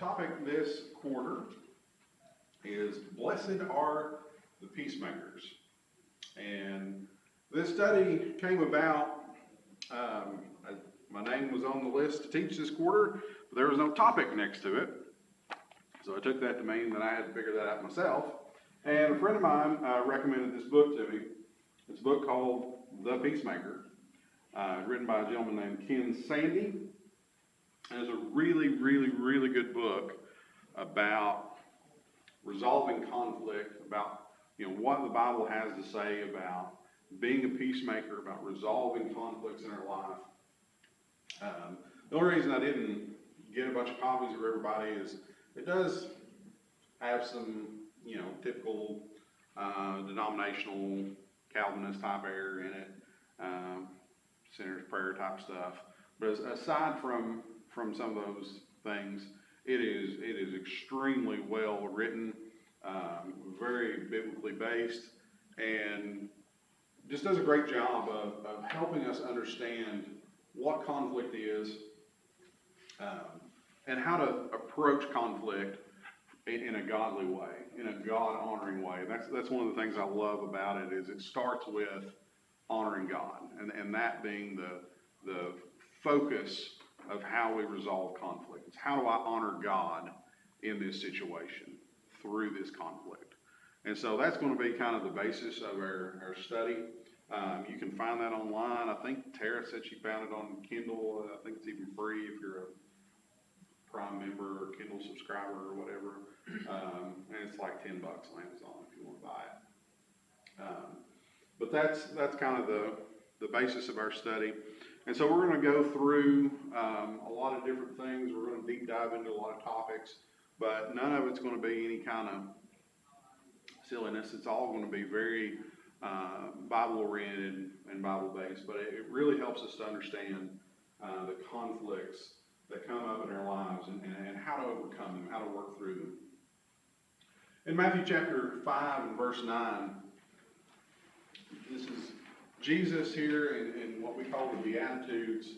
topic this quarter is Blessed Are the Peacemakers. And this study came about, my name was on the list to teach this quarter, but there was no topic next to it. So I took that to mean that I had to figure that out myself. And a friend of mine recommended this book to me. It's a book called The Peacemaker, written by a gentleman named Ken Sande. And it's a really, really, really good book about resolving conflict, about what the Bible has to say about being a peacemaker, about resolving conflicts in our life. The only reason I didn't get a bunch of copies for everybody is it does have some, typical denominational Calvinist type error in it, sinner's prayer type stuff. But aside from some of those things, it is extremely well written, very biblically based, and just does a great job of helping us understand what conflict is, and how to approach conflict in a godly way, in a God-honoring way. That's one of the things I love about it, is it starts with honoring God, and that being the focus of how we resolve conflict. It's how do I honor God in this situation through this conflict? And so that's going to be kind of the basis of our study. You can find that online. I think Tara said she found it on Kindle. I think it's even free if you're a Prime member or Kindle subscriber or whatever. And it's like $10 on Amazon if you want to buy it. But that's kind of the basis of our study. And so we're going to go through a lot of different things. We're going to deep dive into a lot of topics, but none of it's going to be any kind of silliness. It's all going to be very Bible-oriented and Bible-based, but it really helps us to understand the conflicts that come up in our lives and how to overcome them, how to work through them. In Matthew chapter 5 and verse 9, this is Jesus here in what we call the Beatitudes,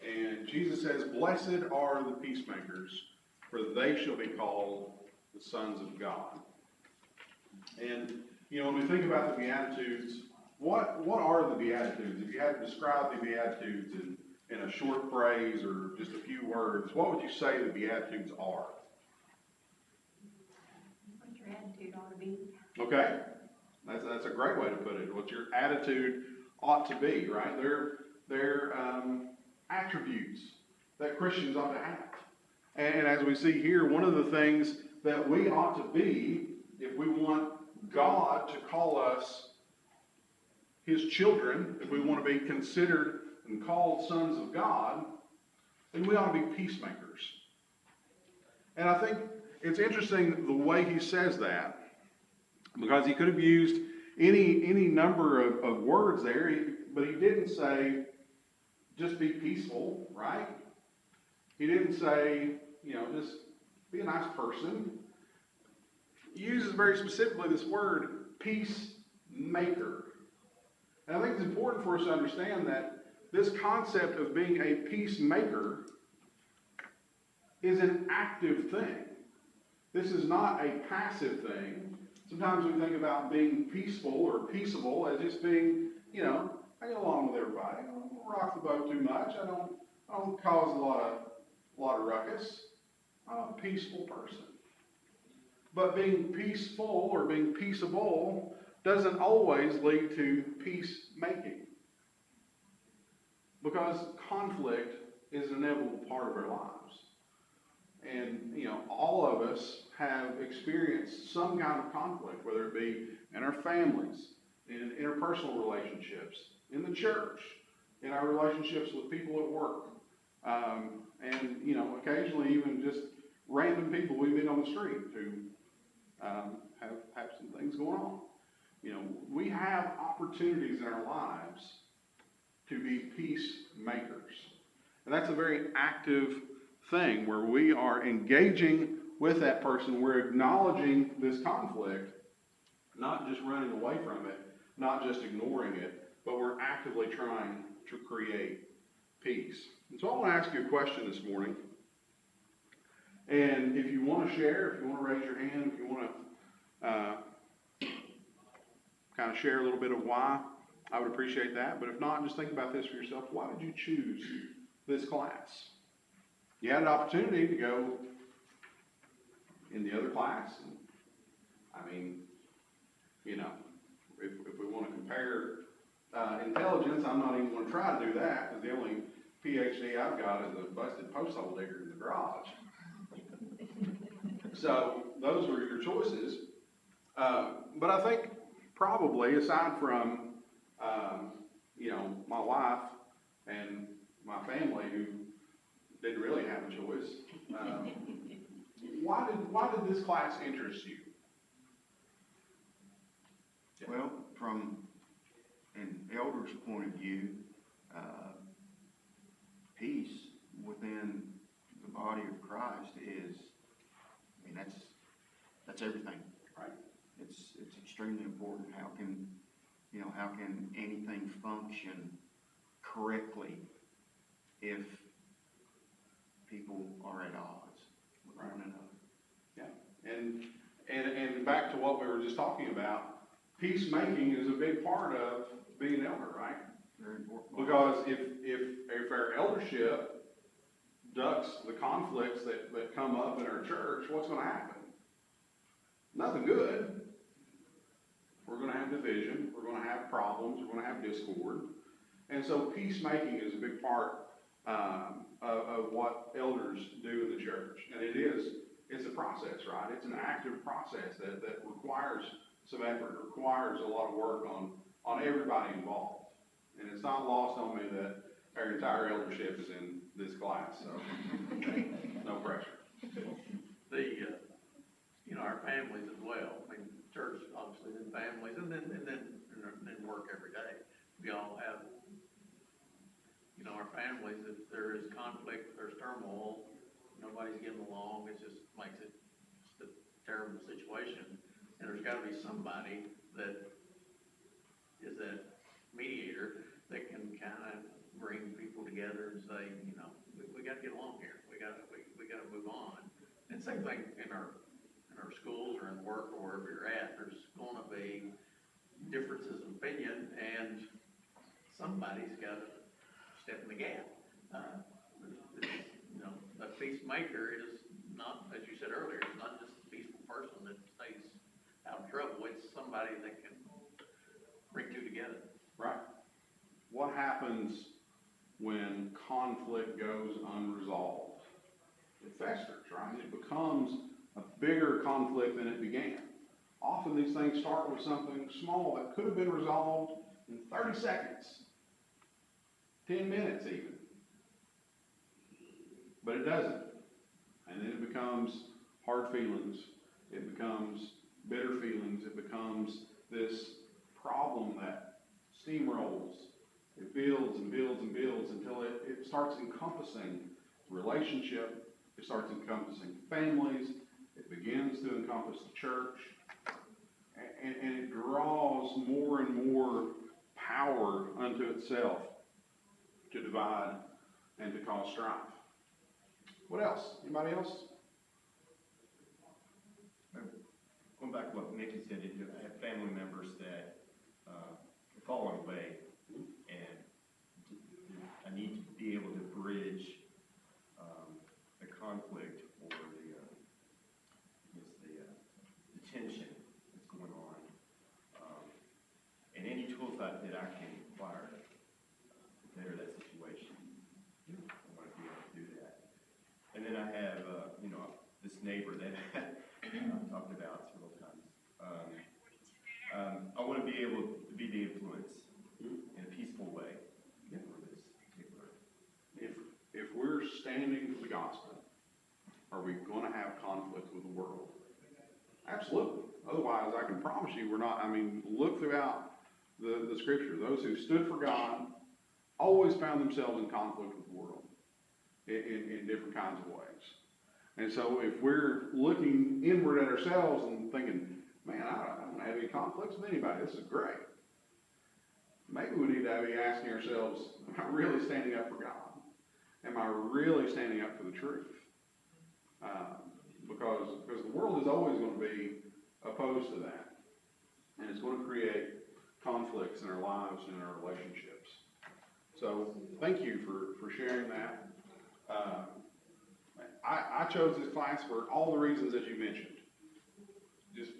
and Jesus says, "Blessed are the peacemakers, for they shall be called the sons of God." And when we think about the Beatitudes, what are the Beatitudes? If you had to describe the Beatitudes in a short phrase or just a few words, what would you say the Beatitudes are? What your attitude ought to be. Okay, that's a great way to put it. What your attitude ought to be, right? They're attributes that Christians ought to have. And as we see here, one of the things that we ought to be, if we want God to call us His children, if we want to be considered and called sons of God, then we ought to be peacemakers. And I think it's interesting the way he says that, because he could have used any number of words there, but he didn't say just be peaceful, right? He didn't say, just be a nice person. He uses very specifically this word, peacemaker. And I think it's important for us to understand that this concept of being a peacemaker is an active thing. This is not a passive thing. Sometimes we think about being peaceful or peaceable as just being, I get along with everybody. I don't rock the boat too much. I don't cause a lot of ruckus. I'm a peaceful person. But being peaceful or being peaceable doesn't always lead to peacemaking. Because conflict is an inevitable part of our lives. And, all of us have experienced some kind of conflict, whether it be in our families, in interpersonal relationships, in the church, in our relationships with people at work, and, occasionally even just random people we meet on the street who have some things going on. We have opportunities in our lives to be peacemakers. And that's a very active thing where we are engaging with that person. We're acknowledging this conflict, not just running away from it, not just ignoring it, but we're actively trying to create peace. And so I want to ask you a question this morning. And if you want to share, if you want to raise your hand, if you want to kind of share a little bit of why, I would appreciate that. But if not, just think about this for yourself. Why did you choose this class? You had an opportunity to go in the other class. And, I mean, you know, if we want to compare intelligence, I'm not even going to try to do that, because the only PhD I've got is a busted post hole digger in the garage. So those were your choices. But I think probably, aside from, you know, my wife and my family, who didn't really have a choice, why did this class interest you? Well, from an elder's point of view, peace within the body of Christ is, I mean, that's everything. Right. It's extremely important. How can anything function correctly if people are at odds with one another? Yeah. And back to what we were just talking about, peacemaking is a big part of being an elder, right? Very important. Because if our eldership ducks the conflicts that come up in our church, what's going to happen? Nothing good. We're going to have division. We're going to have problems. We're going to have discord. And so peacemaking is a big part of what elders do in the church. And it's a process, right? It's an active process that requires some effort, requires a lot of work on everybody involved. And it's not lost on me that our entire eldership is in this class, so no pressure. You know, our families as well. I mean, church, obviously, then families, and then work every day. We all have, you know, our families, if there is conflict, if there's turmoil, nobody's getting along, it just makes it just a terrible situation. And there's gotta be somebody that is that mediator that can kinda bring people together and say, you know, we gotta get along here. We gotta move on. And same thing in our schools or in work or wherever you're at, there's gonna be differences of opinion, and somebody's gotta step in the gap. You know, a peacemaker is not, as you said earlier, it's not just a peaceful person that stays out of trouble, it's somebody that can bring two together. Right. What happens when conflict goes unresolved? It festers, right? It becomes a bigger conflict than it began. Often these things start with something small that could have been resolved in 30 seconds, 10 minutes even. But it doesn't. And then it becomes hard feelings. It becomes bitter feelings. It becomes this problem that steamrolls. It builds and builds and builds until it starts encompassing relationship. It starts encompassing families. It begins to encompass the church. And it draws more and more power unto itself to divide and to cause strife. What else? Anybody else? Going back to what Mickey said, I have family members that have fallen away, and I need to be able to bridge the conflict or the tension that's going on, and any tools that I can acquire to better that situation. I want to be able to do that. And then I have, this neighbor that I've talked about several times. I want to be able to be the influence in a peaceful way for this particular. If we're standing for the gospel, are we going to have conflict with the world? Absolutely. Otherwise, I can promise you we're not. I mean, look throughout the scripture. Those who stood for God always found themselves in conflict with the world in different kinds of ways. And so if we're looking inward at ourselves and thinking, man, I don't have any conflicts with anybody, this is great. Maybe we need to be asking ourselves, am I really standing up for God? Am I really standing up for the truth? Because the world is always gonna be opposed to that. And it's gonna create conflicts in our lives and in our relationships. So, thank you for sharing that. I chose this class for all the reasons that you mentioned. Just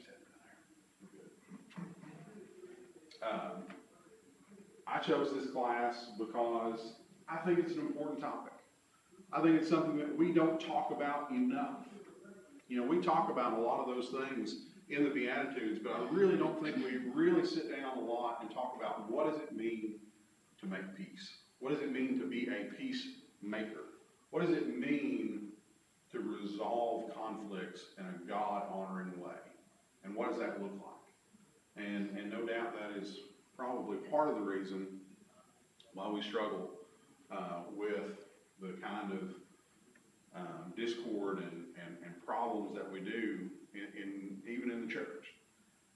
I chose this class because I think it's an important topic. I think it's something that we don't talk about enough. You know, we talk about a lot of those things in the Beatitudes, but I really don't think we really sit down a lot and talk about what does it mean to make peace? What does it mean to be a peacemaker? What does it mean to resolve conflicts in a God-honoring way? And what does that look like? And no doubt that is probably part of the reason why we struggle with the kind of discord and problems that we do even in the church.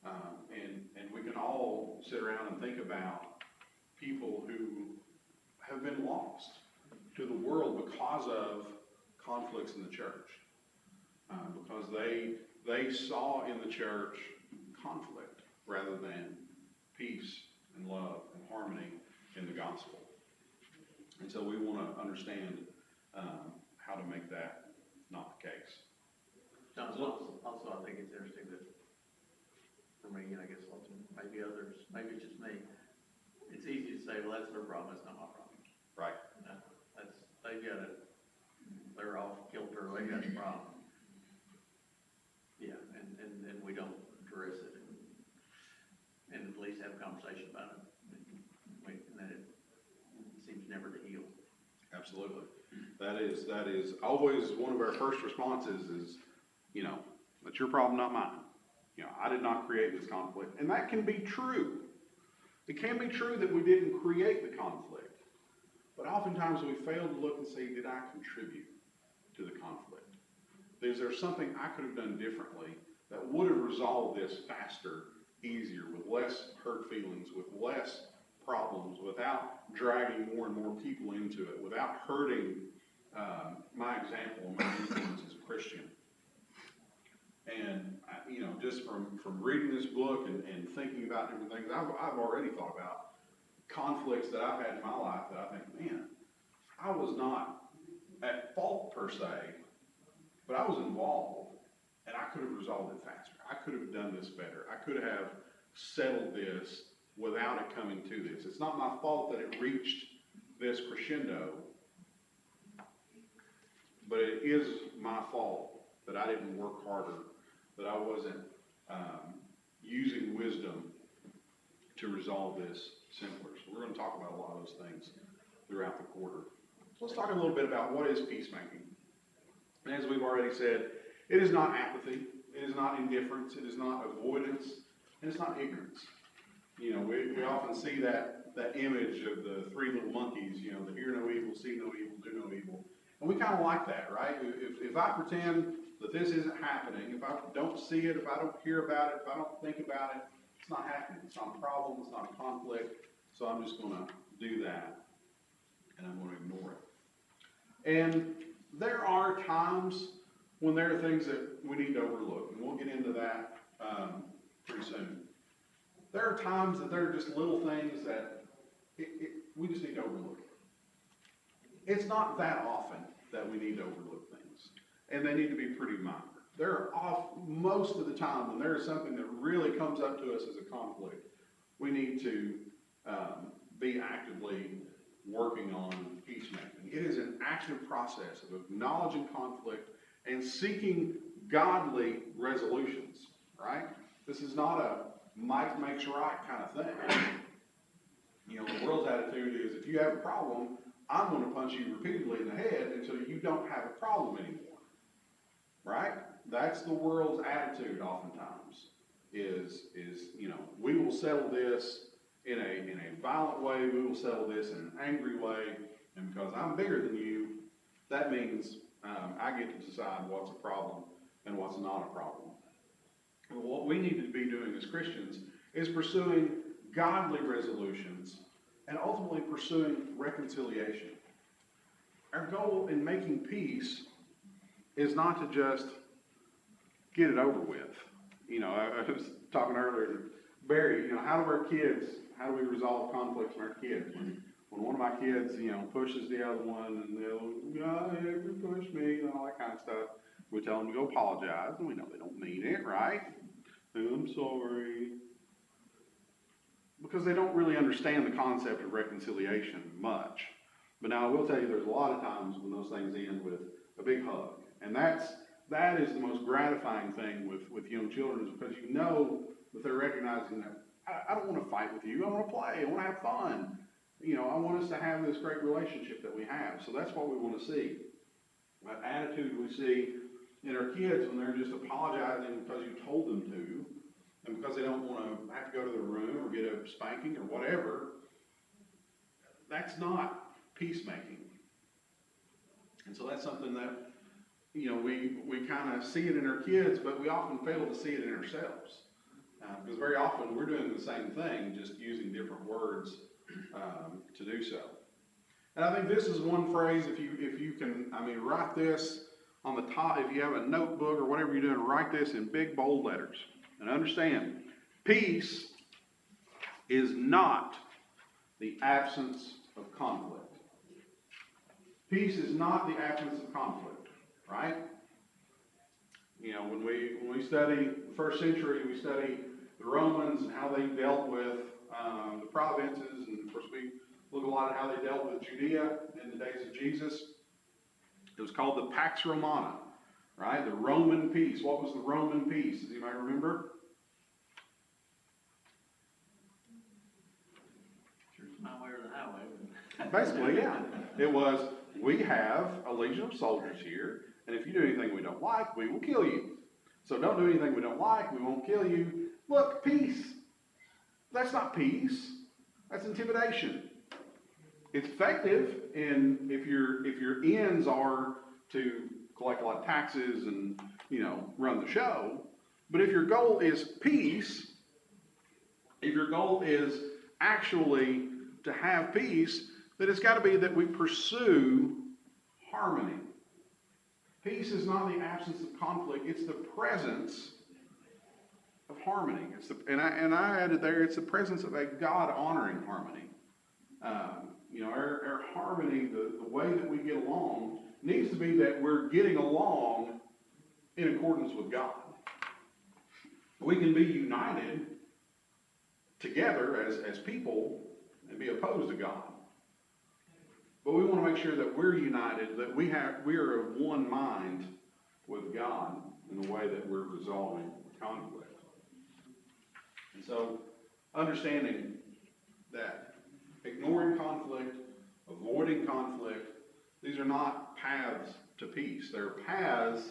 And we can all sit around and think about people who have been lost to the world because of conflicts in the church. Because they saw in the church conflict rather than peace and love and harmony in the gospel. And so we want to understand how to make that not the case. John, also, I think it's interesting that, for me, and I guess also maybe others, maybe it's just me, it's easy to say, well, that's their problem, that's not my problem. Right. They're off kilter, they got a problem. Yeah, and we don't address it and at least have a conversation about it. And then it seems never to heal. Absolutely. That is always one of our first responses is, you know, that's your problem, not mine. You know, I did not create this conflict. And that can be true. It can be true that we didn't create the conflict. But oftentimes we fail to look and say, did I contribute to the conflict? Is there something I could have done differently that would have resolved this faster, easier, with less hurt feelings, with less problems, without dragging more and more people into it, without hurting my example and my influence as a Christian? And, you know, just from reading this book and thinking about different things, I've already thought about conflicts that I've had in my life that I think, man, I was not at fault per se, but I was involved, and I could have resolved it faster. I could have done this better. I could have settled this without it coming to this. It's not my fault that it reached this crescendo, but it is my fault that I didn't work harder, that I wasn't using wisdom to resolve this simpler. So we're going to talk about a lot of those things throughout the quarter. So let's talk a little bit about what is peacemaking. And as we've already said, it is not apathy, it is not indifference, it is not avoidance, and it's not ignorance. You know, we often see that image of the three little monkeys, you know, the hear no evil, see no evil, do no evil. And we kind of like that, right? If I pretend that this isn't happening, if I don't see it, if I don't hear about it, if I don't think about it, it's not happening. It's not a problem, it's not a conflict, so I'm just going to do that, and I'm going to ignore it. And there are times when there are things that we need to overlook, and we'll get into that pretty soon. There are times that there are just little things that we just need to overlook. It's not that often that we need to overlook things, and they need to be pretty minor. Most of the time when there is something that really comes up to us as a conflict, we need to be actively working on peacemaking. It is an active process of acknowledging conflict and seeking godly resolutions, right? This is not a might makes right kind of thing. You know, the world's attitude is if you have a problem, I'm going to punch you repeatedly in the head until you don't have a problem anymore, right? That's the world's attitude oftentimes is, you know, we will settle this in a violent way, we will settle this in an angry way, and because I'm bigger than you, that means I get to decide what's a problem and what's not a problem. And what we need to be doing as Christians is pursuing godly resolutions and ultimately pursuing reconciliation. Our goal in making peace is not to just get it over with. You know, I was talking earlier to Barry, you know, how do we resolve conflicts in our kids? When one of my kids, you know, pushes the other one and they'll, you push me and all that kind of stuff, we tell them to go apologize, and we know they don't mean it, right? I'm sorry. Because they don't really understand the concept of reconciliation much. But now I will tell you, there's a lot of times when those things end with a big hug. And that is the most gratifying thing with young children, is because you know that they're recognizing that I don't want to fight with you. I want to play. I want to have fun. You know, I want us to have this great relationship that we have. So that's what we want to see. That attitude we see in our kids when they're just apologizing because you told them to, and because they don't want to have to go to the room or get a spanking or whatever. That's not peacemaking. And so that's something that, you know, we kind of see it in our kids, but we often fail to see it in ourselves. Because very often we're doing the same thing, just using different words to do so. And I think this is one phrase, if you can, write this on the top, if you have a notebook or whatever you're doing, write this in big bold letters. And understand, peace is not the absence of conflict. Peace is not the absence of conflict, right? You know, when we study the first century, we study the Romans and how they dealt with the provinces, and of course we look a lot at how they dealt with Judea in the days of Jesus. It was called the Pax Romana, right? The Roman peace. What was the Roman peace? Does anybody remember? Sure, it's my way or the highway. Basically, yeah. It was, we have a legion of soldiers here, and if you do anything we don't like, we will kill you. So don't do anything we don't like, we won't kill you. Look, peace. That's not peace. That's intimidation. It's effective if your ends are to collect a lot of taxes and, you know, run the show. But if your goal is peace, if your goal is actually to have peace, then it's got to be that we pursue harmony. Peace is not the absence of conflict, it's the presence of harmony. And I added there, it's the presence of a God-honoring harmony. You know, our harmony, the way that we get along, needs to be that we're getting along in accordance with God. We can be united together as people and be opposed to God. But we want to make sure that we're united, that we are of one mind with God in the way that we're resolving conflict. And so, understanding that ignoring conflict, avoiding conflict, these are not paths to peace. They're paths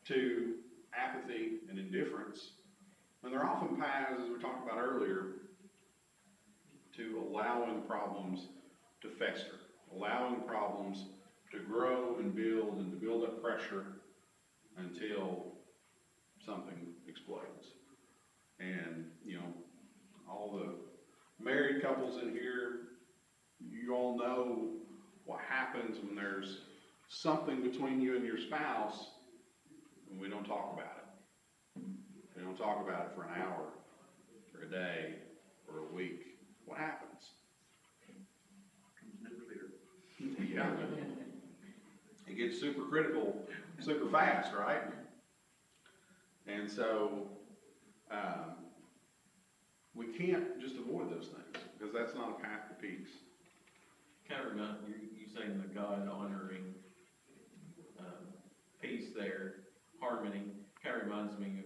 to apathy and indifference. And they're often paths, as we talked about earlier, to allowing problems to fester, allowing problems to grow and to build up pressure until something explodes. And, you know, all the married couples in here, you all know what happens when there's something between you and your spouse and we don't talk about it. We don't talk about it for an hour, or a day, or a week. What happens? Nuclear. Yeah. It gets super critical, super fast, right? And so, we can't just avoid those things, because that's not a path to peace. Kind of remind you saying the God honoring peace there, harmony. Kind of reminds me of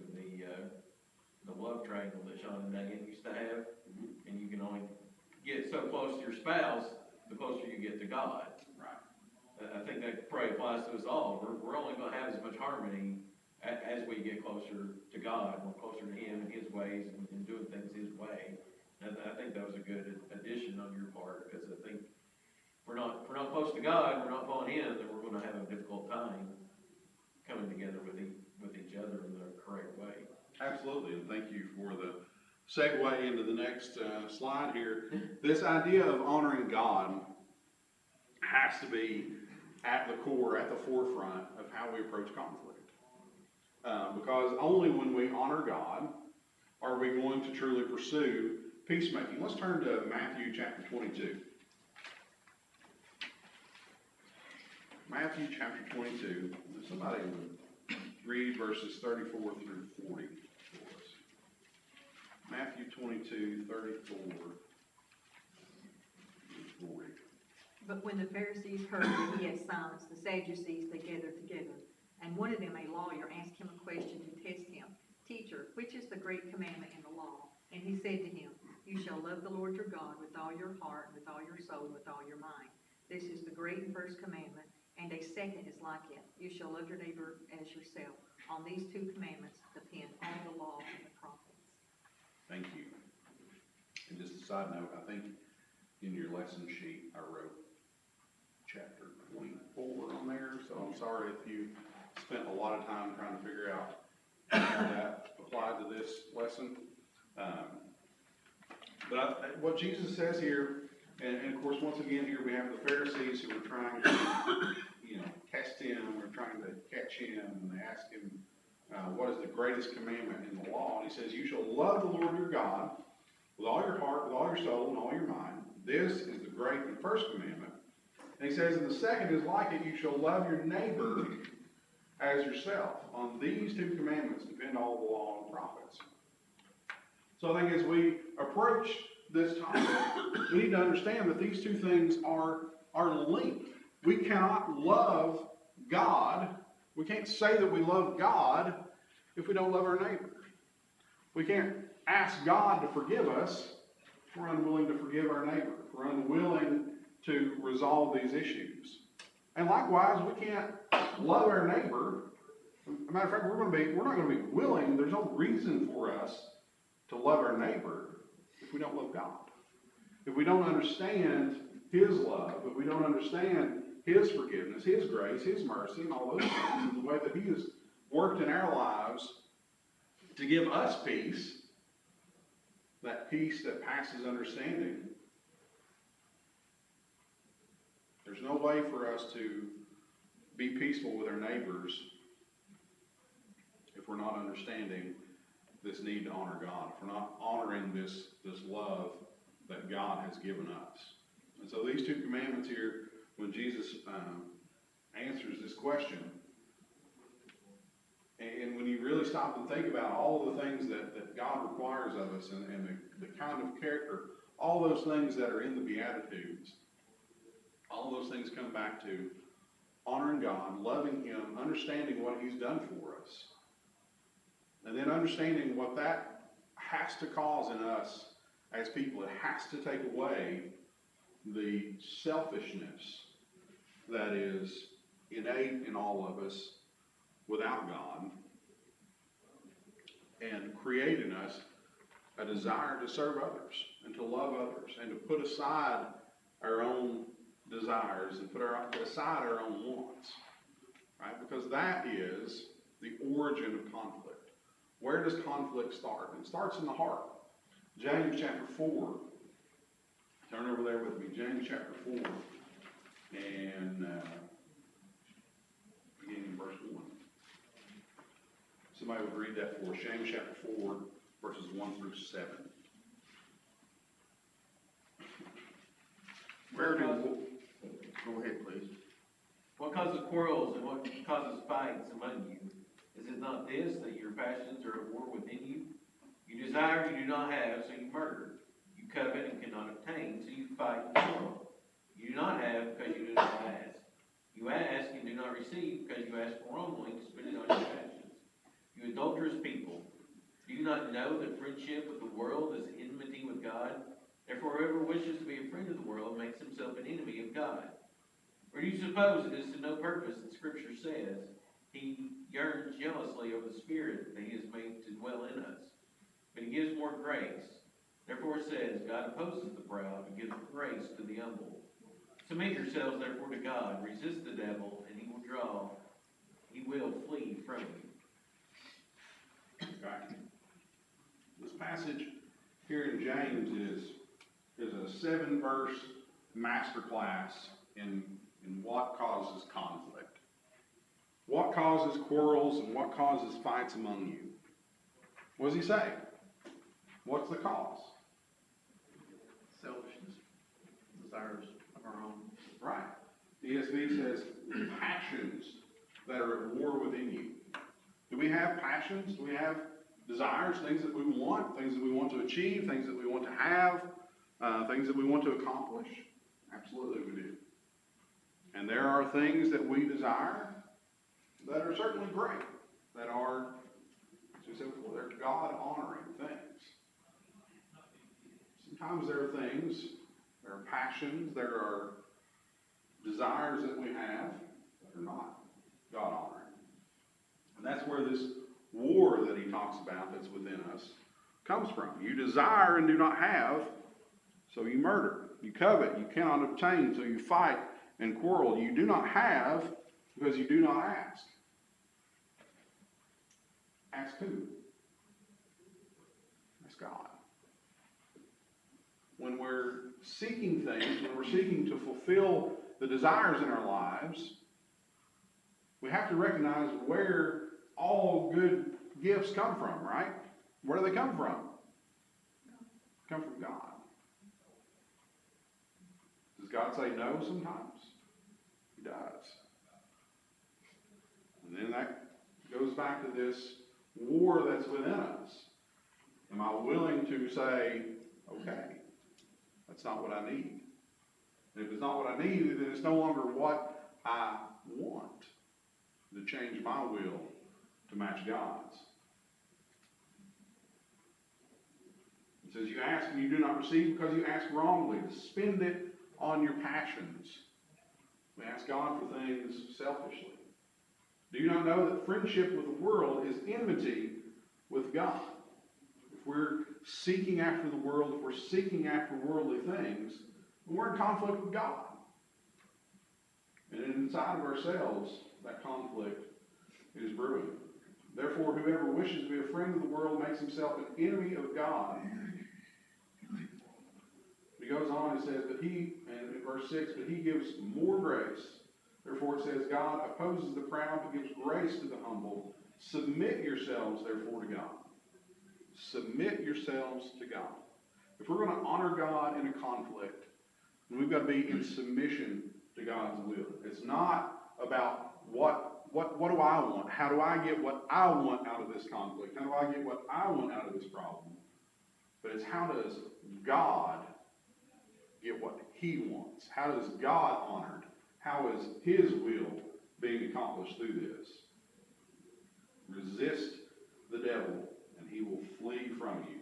the love triangle that Sean and Megan used to have, and you can only get so close to your spouse, the closer you get to God. Right. I think that probably applies to us all. We're only going to have as much harmony as we get closer to God, we're closer to Him and His ways and doing things His way. And I think that was a good addition on your part, because I think if we're not close to God, we're not following Him, then we're going to have a difficult time coming together with each other in the correct way. Absolutely, and thank you for the segue into the next slide here. This idea of honoring God has to be at the core, at the forefront of how we approach conflict. Because only when we honor God are we going to truly pursue peacemaking. Let's turn to Matthew chapter 22. Matthew chapter 22. If somebody would read verses 34 through 40 for us. Matthew 22, 34 through 40. But when the Pharisees heard that he had silenced the Sadducees, they gathered together. And one of them, a lawyer, asked him a question to test him. Teacher, which is the great commandment in the law? And he said to him, You shall love the Lord your God with all your heart, with all your soul, and with all your mind. This is the great and first commandment, and a second is like it. You shall love your neighbor as yourself. On these two commandments depend all the law and the prophets. Thank you. And just a side note, I think in your lesson sheet, I wrote chapter 24 on there, so I'm sorry if you spent a lot of time trying to figure out how that applied to this lesson. What Jesus says here, and of course, once again, here we have the Pharisees who are trying to, test him, or trying to catch him, and they ask him, what is the greatest commandment in the law? And he says, you shall love the Lord your God with all your heart, with all your soul, and all your mind. This is the great and first commandment. And he says, and the second is like it, you shall love your neighbor as yourself. On these two commandments depend all the law and the prophets. So I think as we approach this topic, we need to understand that these two things are linked. We cannot love God. We can't say that we love God if we don't love our neighbor. We can't ask God to forgive us if we're unwilling to forgive our neighbor, if we're unwilling to resolve these issues. And likewise, we can't love our neighbor. As a matter of fact, we're not going to be willing. There's no reason for us to love our neighbor if we don't love God. If we don't understand His love, if we don't understand His forgiveness, His grace, His mercy, and all those things, and the way that He has worked in our lives to give us peace, that peace that passes understanding, there's no way for us to be peaceful with our neighbors if we're not understanding this need to honor God, if we're not honoring this love that God has given us. And so these two commandments here, when Jesus answers this question, and when you really stop and think about all of the things that God requires of us and the kind of character, all those things that are in the Beatitudes, all those things come back to honoring God, loving Him, understanding what He's done for us, and then understanding what that has to cause in us as people. It has to take away the selfishness that is innate in all of us without God, and create in us a desire to serve others and to love others and to put aside our own desires and put aside our own wants, right? Because that is the origin of conflict. Where does conflict start? It starts in the heart. James chapter 4. Turn over there with me. James chapter 4. And beginning in verse 1. Somebody would read that for us. James chapter 4, verses 1 through 7. Go ahead, please. What causes quarrels and what causes fights among you? Is it not this, that your passions are at war within you? You desire and you do not have, so you murder. You covet and cannot obtain, so you fight and quarrel. You do not have because you do not ask. You ask and do not receive because you ask wrongly to spend it on your passions. You adulterous people, do you not know that friendship with the world is enmity with God? Therefore, whoever wishes to be a friend of the world makes himself an enemy of God. Or do you suppose it is to no purpose that Scripture says, He yearns jealously over the Spirit that He has made to dwell in us, but He gives more grace. Therefore it says, God opposes the proud, but gives grace to the humble. Submit yourselves therefore to God, resist the devil, and he will flee from you. Okay. This passage here in James is a 7-verse masterclass in and what causes conflict? What causes quarrels and what causes fights among you? What does he say? What's the cause? Selfishness, desires of our own. Right. ESV says passions that are at war within you. Do we have passions? Do we have desires, things that we want, things that we want to achieve, things that we want to have, things that we want to accomplish? Absolutely we do. And there are things that we desire that are certainly great, that are, as we said before, they're God-honoring things. Sometimes there are things, there are passions, there are desires that we have that are not God-honoring. And that's where this war that he talks about that's within us comes from. You desire and do not have, so you murder. You covet, you cannot obtain, so you fight and quarrel. You do not have because you do not ask. Ask who? Ask God. When we're seeking things, when we're seeking to fulfill the desires in our lives, we have to recognize where all good gifts come from, right? Where do they come from? They come from God. Does God say no sometimes? He does. And then that goes back to this war that's within us. Am I willing to say, okay, that's not what I need? And if it's not what I need, then it's no longer what I want to change my will to match God's. It says, you ask and you do not receive because you ask wrongly, to spend it on your passions. We ask God for things selfishly. Do you not know that friendship with the world is enmity with God? If we're seeking after the world, if we're seeking after worldly things, we're in conflict with God. And inside of ourselves, that conflict is brewing. Therefore, whoever wishes to be a friend of the world makes himself an enemy of God. He goes on and says, and in verse 6, but he gives more grace. Therefore it says, God opposes the proud, but gives grace to the humble. Submit yourselves, therefore, to God. Submit yourselves to God. If we're going to honor God in a conflict, then we've got to be in submission to God's will. It's not about what do I want? How do I get what I want out of this conflict? How do I get what I want out of this problem? But it's how does God get what he wants? How does God honored? How is his will being accomplished through this? Resist the devil, and he will flee from you.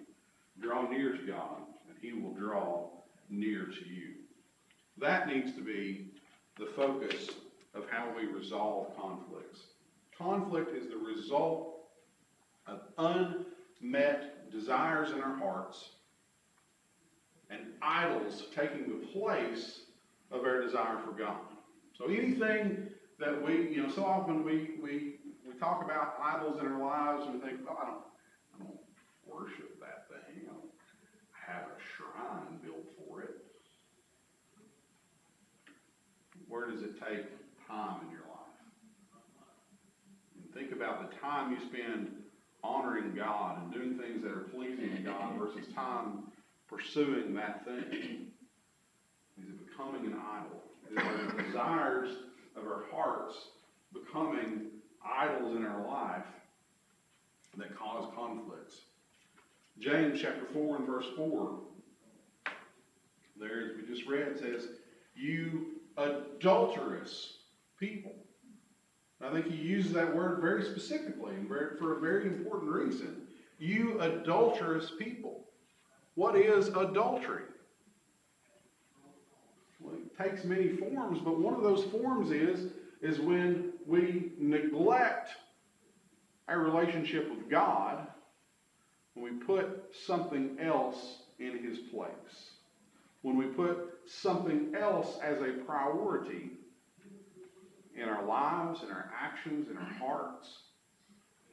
Draw near to God, and he will draw near to you. That needs to be the focus of how we resolve conflicts. Conflict is the result of unmet desires in our hearts and idols taking the place of our desire for God. So anything that we, so often we talk about idols in our lives and we think, oh, I don't worship that thing. I don't have a shrine built for it. Where does it take time in your life? And think about the time you spend honoring God and doing things that are pleasing to God versus time pursuing that thing. Is it becoming an idol? Is our desires of our hearts becoming idols in our life that cause conflicts? James chapter 4 and verse 4, there as we just read, says, you adulterous people. I think he uses that word very specifically and for a very important reason. You adulterous people. What is adultery? Well, it takes many forms, but one of those forms is when we neglect our relationship with God, when we put something else in his place. When we put something else as a priority in our lives, in our actions, in our hearts,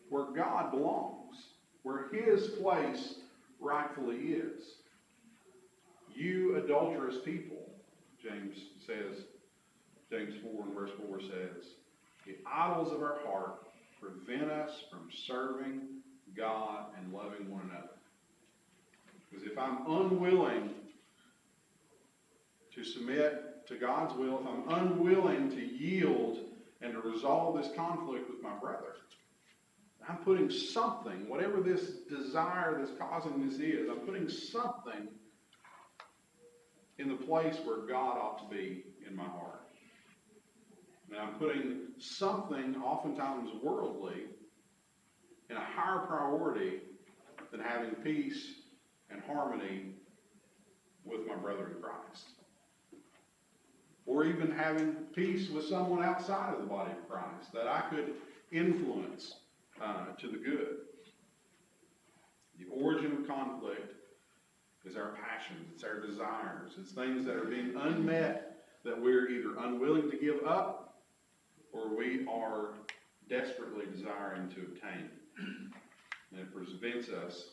where God belongs, where his place rightfully is. You adulterous people, James says, James 4 and verse 4 says, the idols of our heart prevent us from serving God and loving one another. Because if I'm unwilling to submit to God's will, if I'm unwilling to yield and to resolve this conflict with my brother, I'm putting something, whatever this desire that's causing this is, I'm putting something in the place where God ought to be in my heart. And I'm putting something, oftentimes worldly, in a higher priority than having peace and harmony with my brother in Christ. Or even having peace with someone outside of the body of Christ that I could influence to the good. The origin of conflict is our passions, it's our desires, it's things that are being unmet that we're either unwilling to give up or we are desperately desiring to obtain. And it prevents us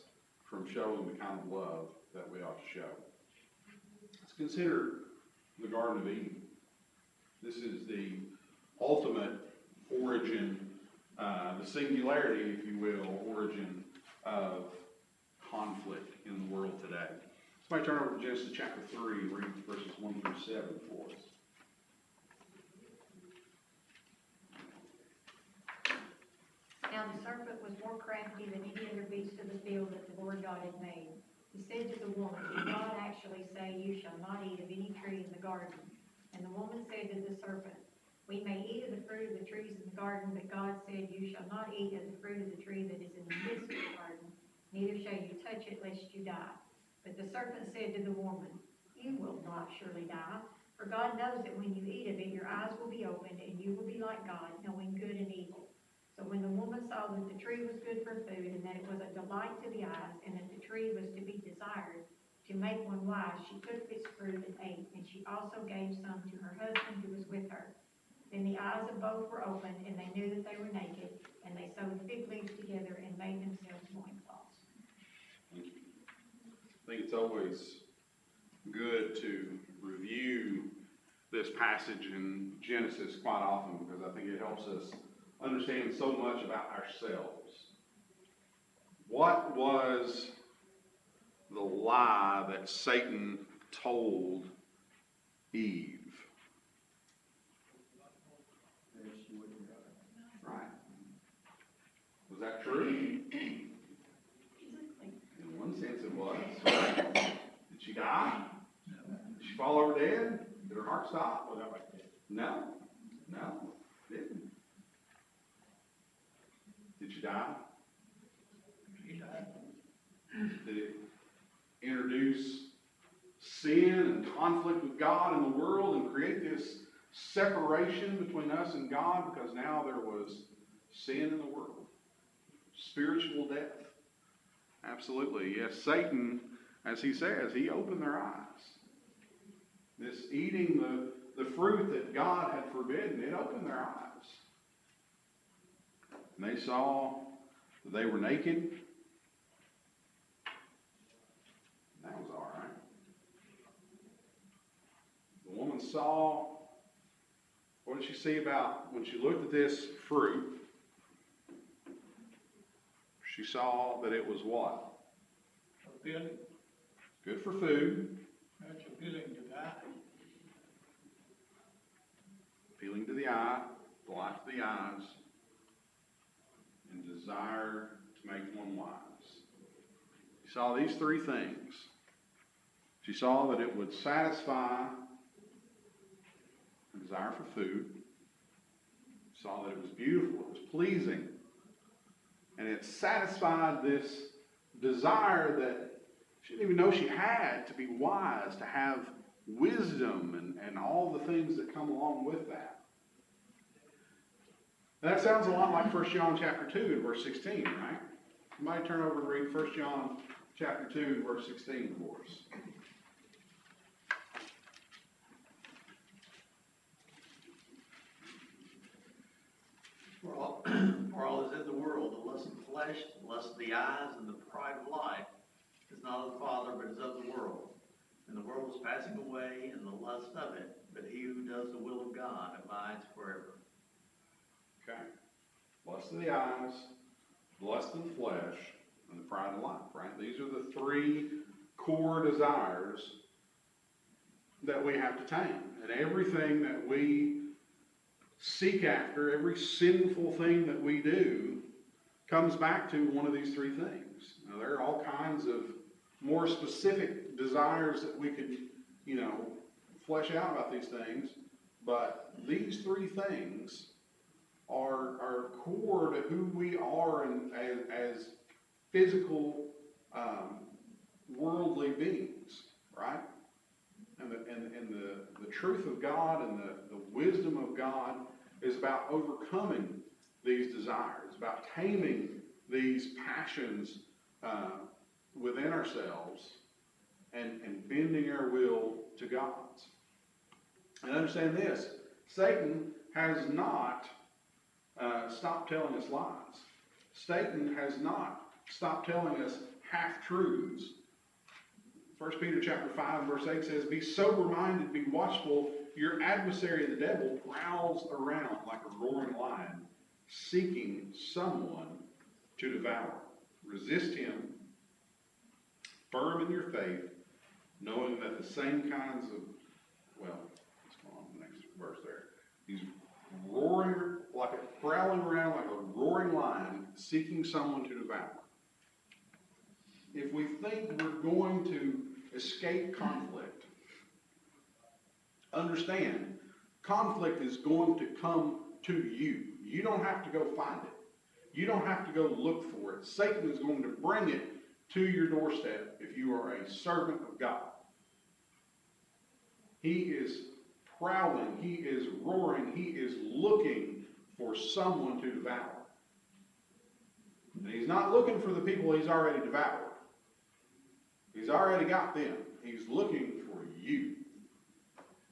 from showing the kind of love that we ought to show. Let's consider the Garden of Eden. This is the ultimate origin, the singularity, if you will, origin of conflict in the world today. Somebody turn over to Genesis chapter 3 and read verses 1 through 7 for us. Now the serpent was more crafty than any other beast of the field that the Lord God had made. He said to the woman, did God actually say, you shall not eat of any tree in the garden? And the woman said to the serpent, we may eat of the fruit of the trees in the garden, but God said, you shall not eat of the fruit of the tree that is in the midst of the garden, neither shall you touch it, lest you die. But the serpent said to the woman, you will not surely die, for God knows that when you eat of it, your eyes will be opened, and you will be like God, knowing good and evil. So when the woman saw that the tree was good for food, and that it was a delight to the eyes, and that the tree was to be desired, to make one wise, she took its fruit and ate, and she also gave some to her husband who was with her. Then the eyes of both were opened, and they knew that they were naked, and they sewed fig leaves together and made themselves loincloths. I think it's always good to review this passage in Genesis quite often because I think it helps us understand so much about ourselves. What was the lie that Satan told Eve? Right. Was that true? In one sense it was. Right? Did she die? Did she fall over dead? Did her heart stop? Well, not like that. No. No. Didn't. Did she die? She died. Did it introduce sin and conflict with God in the world and create this separation between us and God because now there was sin in the world? Spiritual death. Absolutely. Yes, Satan, as he says, he opened their eyes. This eating the fruit that God had forbidden, it opened their eyes. And they saw that they were naked. That was all right. The woman saw, what did she see about when she looked at this fruit? She saw that it was what? Appealing, Good for food. that's appealing to God. Appealing to the eye, delight to the eyes, and desire to make one wise. She saw these three things. She saw that it would satisfy the desire for food. She saw that it was beautiful, it was pleasing. And it satisfied this desire that she didn't even know she had to be wise, to have wisdom and all the things that come along with that. And that sounds a lot like 1 John chapter 2 and verse 16, right? You might turn over and read 1 John chapter 2 and verse 16 for us. For all is in the world, the lust of the flesh, the lust of the eyes, and the pride of life is not of the Father, but is of the world. And the world is passing away and the lust of it, but he who does the will of God abides forever. Okay. Lust of the eyes, lust of the flesh, and the pride of life, right? These are the three core desires that we have to tame. And everything that we seek after, every sinful thing that we do, comes back to one of these three things. Now, there are all kinds of more specific desires that we could, flesh out about these things, but these three things are core to who we are as physical, worldly beings, right? And the truth of God and the wisdom of God is about overcoming these desires, about taming these passions within ourselves and bending our will to God's. And understand this, Satan has not stopped telling us lies. Satan has not stopped telling us half-truths. 1 Peter chapter 5 verse 8 says, "Be sober-minded, be watchful. Your adversary, the devil, prowls around like a roaring lion, seeking someone to devour. Resist him, firm in your faith, knowing that the same kinds of," let's go on to the next verse there. He's prowling around like a roaring lion, seeking someone to devour. If we think we're going to escape conflict, understand, conflict is going to come to you. You don't have to go find it. You don't have to go look for it. Satan is going to bring it to your doorstep if you are a servant of God. He is prowling, he is roaring, he is looking for someone to devour. And he's not looking for the people he's already devoured. He's already got them. He's looking for you.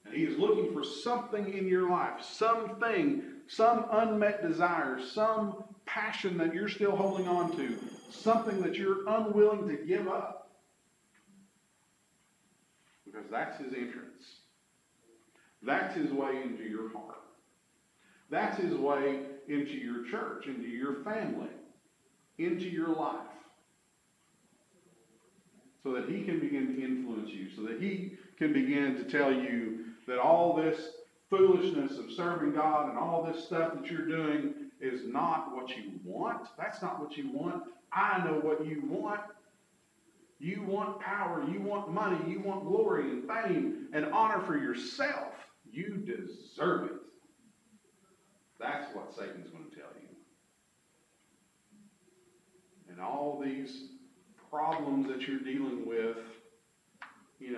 And he is looking for something in your life, something, some unmet desire, some passion that you're still holding on to, something that you're unwilling to give up. Because that's his entrance. That's his way into your heart. That's his way into your church, into your family, into your life. So that he can begin to influence you, so that he can begin to tell you that all this foolishness of serving God and all this stuff that you're doing is not what you want. That's not what you want. I know what you want. You want power, you want money, you want glory and fame and honor for yourself. You deserve it. That's what Satan's going to tell you. And all these problems that you're dealing with,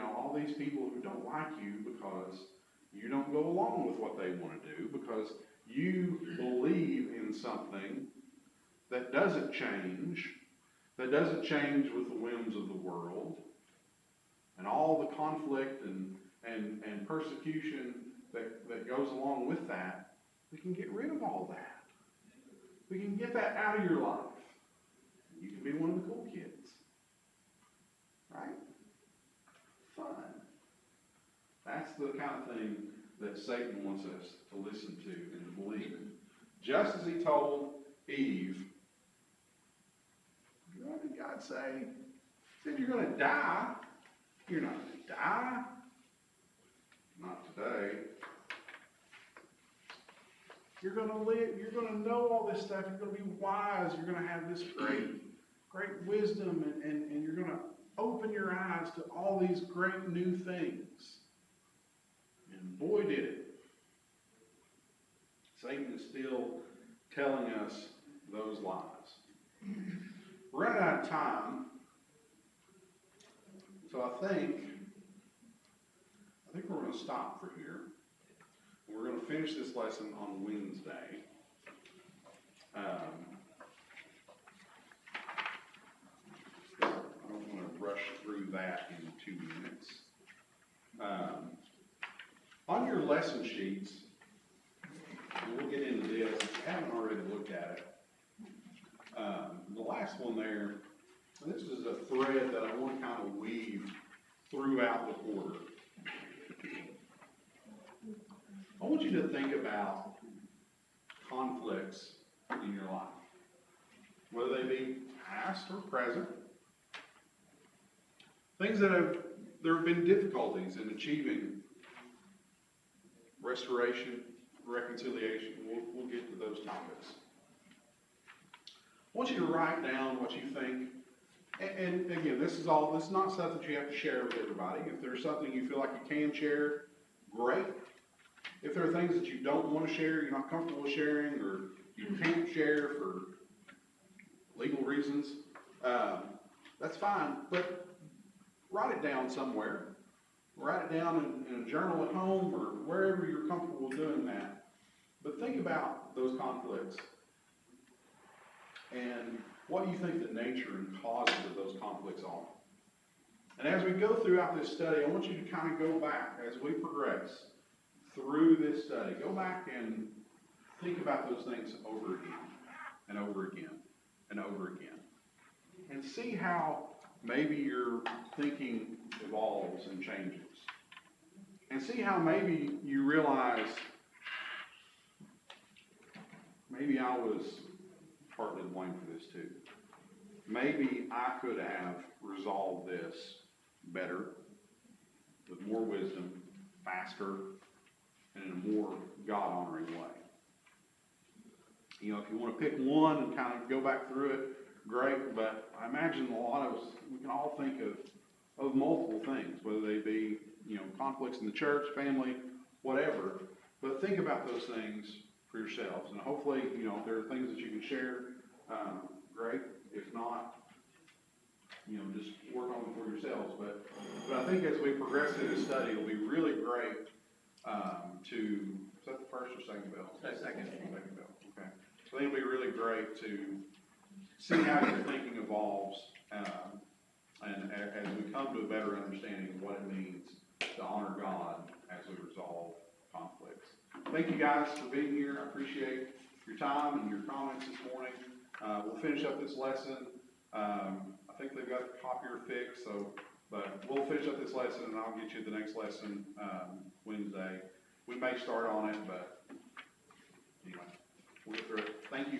all these people who don't like you because you don't go along with what they want to do, because you believe in something that doesn't change with the whims of the world, and all the conflict and persecution that goes along with that, we can get rid of all that. We can get that out of your life. You can be one of the cool kids. Right? Fun. That's the kind of thing that Satan wants us to listen to and to believe. Just as he told Eve, what did God say? He said, you're going to die. You're not going to die. Not today. You're going to live. You're going to know all this stuff. You're going to be wise. You're going to have this great wisdom, and you're going to open your eyes to all these great new things. And boy, did it. Satan is still telling us those lies. We're running out of time. So I think we're going to stop for here. We're going to finish this lesson on Wednesday. I don't want to rush through that in 2 minutes. On your lesson sheets, and we'll get into this, if you haven't already looked at it, the last one there, this is a thread that I want to kind of weave throughout the quarter. I want you to think about conflicts in your life, whether they be past or present. Things there have been difficulties in achieving restoration, reconciliation. We'll get to those topics. I want you to write down what you think. And again, this is not stuff that you have to share with everybody. If there's something you feel like you can share, great. If there are things that you don't want to share, you're not comfortable sharing, or you can't share for legal reasons, that's fine. But write it down somewhere. Write it down in a journal at home or wherever you're comfortable doing that. But think about those conflicts and what you think the nature and causes of those conflicts are. And as we go throughout this study, I want you to kind of go back as we progress through this study. Go back and think about those things over again and over again and over again. And see how maybe your thinking evolves and changes. And see how maybe you realize, maybe I was partly to blame for this too. Maybe I could have resolved this better, with more wisdom, faster, and in a more God-honoring way. You know, if you want to pick one and kind of go back through it, great, but I imagine a lot of us, we can all think of multiple things, whether they be, you know, conflicts in the church, family, whatever, but think about those things for yourselves, and hopefully, you know, if there are things that you can share, great. If not, you know, just work on them for yourselves. But I think as we progress through this study, it'll be really great is that the first or second bell? Second. Second bell, okay. So I think it'll be really great to see how your thinking evolves, and as we come to a better understanding of what it means to honor God as we resolve conflicts. Thank you guys for being here. I appreciate your time and your comments this morning. We'll finish up this lesson. I think they've got the copier fixed, but we'll finish up this lesson and I'll get you the next lesson Wednesday. We may start on it, but anyway, we'll get through it. Thank you.